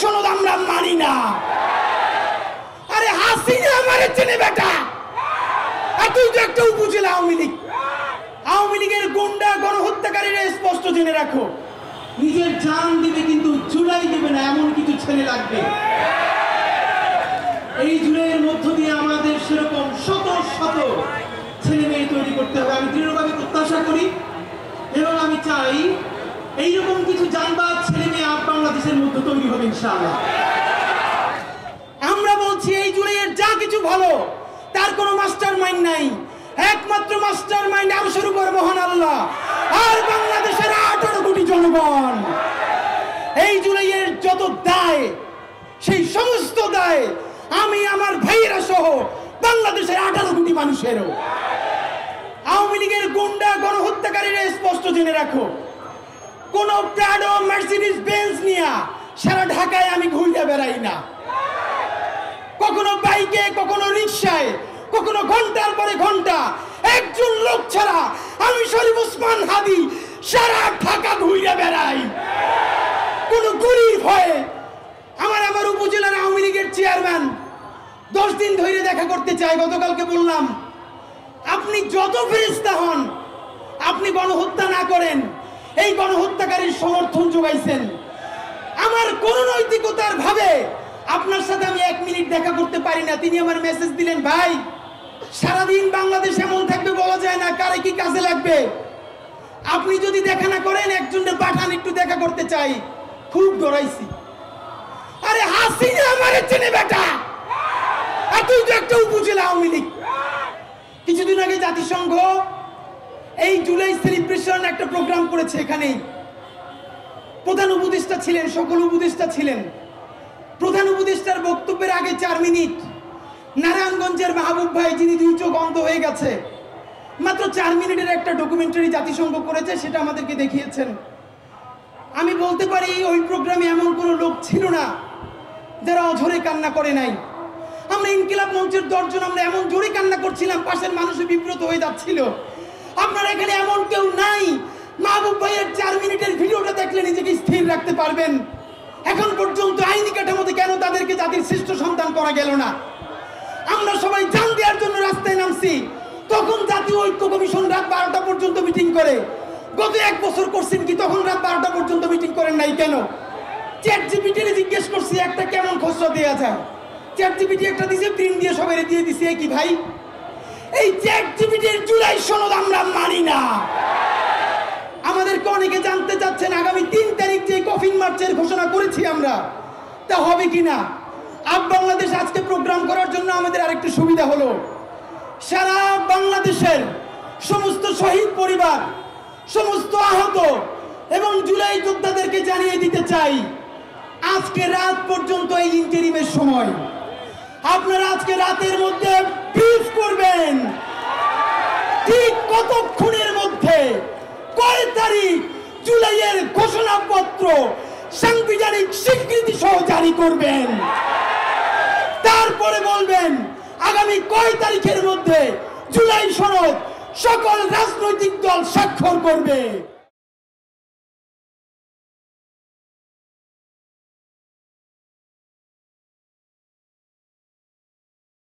সনদ আমরা মানি না। আরে হাসিনা আমারে চেনে বেটা, আর তুই তো একটা উপজেলা আওয়ামী লীগের গুন্ডা গণহত্যাকারীরা স্পষ্ট জেনে রাখো, নিজের জান দিবে কিন্তু জুলাই দিবে না, এমন কিছু ছেলে লাগবে। এই জুলাইয়ের মধ্য দিয়ে আমাদের সেরকম শত শত ছেলে মেয়ে তৈরি করতে হবে। আমি দৃঢ়ভাবে প্রত্যাশা করি এবং আমি চাই এইরকম কিছু জানবাজ ছেলে মেয়ে বাংলাদেশের মধ্যে তৈরি হবে ইনশাআল্লাহ। আমরা বলছি এই জুলাইয়ের যা কিছু ভালো তার কোনো মাস্টার মাইন্ড নাই, একমাত্র মাস্টার মাইন্ড আরশের উপর মহান আল্লাহ আর বাংলাদেশের 18 কোটি জনগণ। এই জুলাইয়ের যত দায়, সেই সমস্ত দায় আমি আমার ভাইয়েরা সহ বাংলাদেশের 18 কোটি মানুষেরও। আওয়ামী লীগের গুন্ডা গণহত্যাকারীরা স্পষ্ট জেনে রাখো, কোন প্রাডো মার্সিডিজ বেঞ্জ নিয়ে সারা ঢাকায় আমি ঘুরে বেড়াই না, কখনো বাইকে, কখনো রিক্সায়, কখনো ঘন্টার পরে ঘন্টা একজন লোক ছাড়া আমি শরীফ ওসমান হাদি সারা ঢাকা ঘুরে বেড়াই কোন গুলির ভয়ে। আমার উপজেলার আওয়ামী লীগের চেয়ারম্যান 10 দিন ধরে দেখা করতে চাই। গতকালকে বললাম, আপনি যত ফেরেশতা হন, আপনি গণহত্যা না করেন, এই গণহত্যাকারীর সমর্থন যোগাইছেন। আমার কোন নৈতিকতার ভাবে আপনার সাথে আমি 1 মিনিট দেখা করতে পারি না। তিনি আমার মেসেজ দিলেন, ভাই সারাদিন বাংলাদেশ এমন থাকবে বলা যায় না, কারে কি কাজে লাগবে, আপনি যদি দেখা না করেন একজনের পাঠান, একটু দেখা করতে চাই। খুব ডরাইছি। আরে হাসিনা আমারে চেনে বেটা, আর তুই তো একটা উপজেলা আওয়ামী লীগ। কিছুদিন আগে জাতিসংঘ এই জুলাই সেলিব্রেশন একটা প্রোগ্রাম করেছে, এখানে প্রধান উপদেষ্টা ছিলেন, সকল উপদেষ্টা ছিলেন। প্রধান উপদেষ্টার বক্তব্যের আগে 4 মিনিট নারায়ণগঞ্জের মাহবুব ভাই, যিনি 2 চোখ অন্ধ হয়ে গেছে, মাত্র 4 মিনিটের একটা ডকুমেন্টারি জাতিসংঘ করেছে, সেটা আমাদেরকে দেখিয়েছেন। আমি বলতে পারি ওই প্রোগ্রামে এমন কোনো লোক ছিল না যারা অঝরে কান্না করে নাই। আমরা ইনকিলাব মঞ্চের 10 জন আমরা এমন জোরে কান্না করছিলাম, পাশের মানুষ বিব্রত হয়ে যাচ্ছিল। আপনারা এখানে এমন কেউ নাই মাহবুব ভাইয়ের 4 মিনিটের ভিডিওটা দেখলে নিজেকে স্থির রাখতে পারবেন। এখন পর্যন্ত আইনি কাঠামোতে কেন তাদেরকে জাতির শ্রেষ্ঠ সন্তান করা গেল না? আমরা সবাই জান দেওয়ার জন্য রাস্তায় নামছি, তখন জাতীয় ঐক্য কমিশন রাত 12টা পর্যন্ত মিটিং করে। গত 1 বছর করছেন কি, তখন রাত 12টা পর্যন্ত মিটিং করেন নাই কেন? চ্যাট জিপিটিকে জিজ্ঞেস করছি একটা কেমন খসড়া দেওয়া যায়, চ্যাট জিপিটি একটা দিছে, প্রিন্ট দিয়ে সবাই দিয়ে দিছে। কি ভাই, এই চ্যাট জিপিটির জুলাই সনদ আমরা মানি না। আমাদেরকে অনেকে জানতে চাচ্ছেন আগামী 3 তারিখ যে কফিন মার্চের ঘোষণা করেছি আমরা, তা হবে কিনা। বাংলাদেশ আজকে প্রোগ্রাম করার জন্য আমাদের আরেকটু সুবিধা হলো, সারা বাংলাদেশের সমস্ত শহীদ পরিবার, সমস্ত আহত এবং জুলাই যোদ্ধাদেরকে জানিয়ে দিতে চাই, আজকে রাত পর্যন্ত এই ইন্টারিমের সময়। আপনারা আজকে রাতের মধ্যে ব্রিফ করবেন ঠিক কতক্ষণের মধ্যে কয় তারিখ জুলাইয়ের ঘোষণাপত্র সাংবিধানিক স্বীকৃতি সহ জারি করবেন। তারপরে বলবেন আগামী কয় তারিখের মধ্যে জুলাই সনদ সকল রাজনৈতিক দল স্বাক্ষর করবে।